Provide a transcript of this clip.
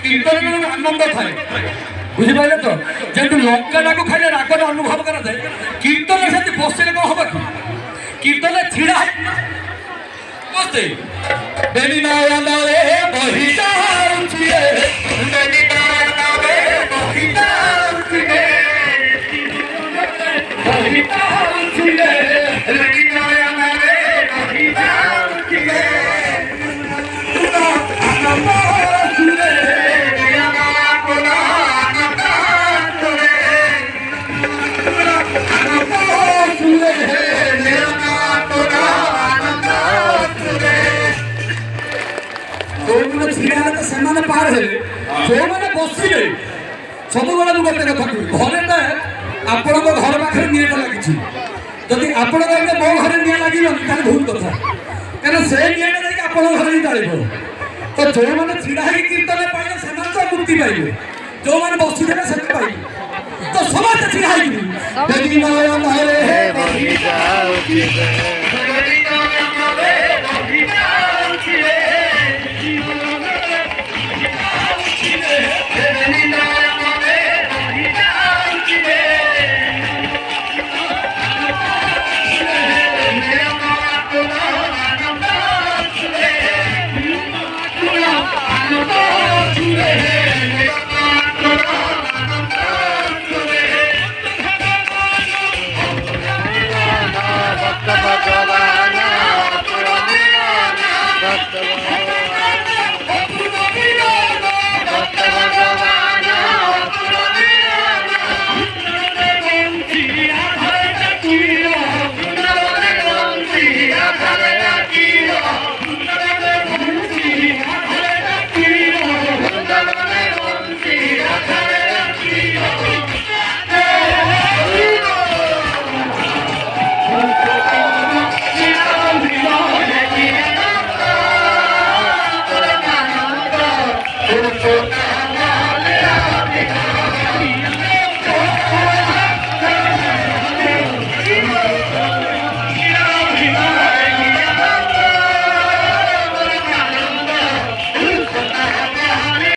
কীর্তনের আনন্দ থাকে বুঝিপারে তো যেহেতু লঙ্কাটাকে খাইলে রাগটা অনুভব করা যায় কীর্তনে সেটি বসলে কম হব কি কীর্তনে ছিড়া বসতে বেলি নয়নরে বহি যাଉଛି বেলি নয়নরে বহি যাଉଛି বহি যাଉଛି বেলি নয়নরে বহি যাଉଛି ସେମାନେ ପାର ହେଲେ ଯେଉଁମାନେ ବସିଲେ ସବୁବେଳେ ମୁଁ ଗୋଟେ କଥା କହିବି ଘରେଟା ଆପଣଙ୍କ ଘର ପାଖରେ ନିଆଁଟା ଲାଗିଛି ଯଦି ଆପଣ କହିବେ ମୋ ଘରେ ନିଆଁ ଲାଗିବନି ତାହେଲେ ଭୁଲ କଥା କାରଣ ସେ ନିଆଁଟା ଯାଇକି ଆପଣଙ୍କ ଘରେ ହିଁ ଜାଳିବ ତ ଯେଉଁମାନେ ଛିଡ଼ା ହେଇକି କୀର୍ତ୍ତନ ପାଇଲେ ସେମାନେ ତ ମୁକ୍ତି ପାଇବେ ଯେଉଁମାନେ ବସିଥିଲେ ସେମାନେ ପାଇବେ ତ ସମସ୍ତେ ଛିଡ଼ା ହେଇକି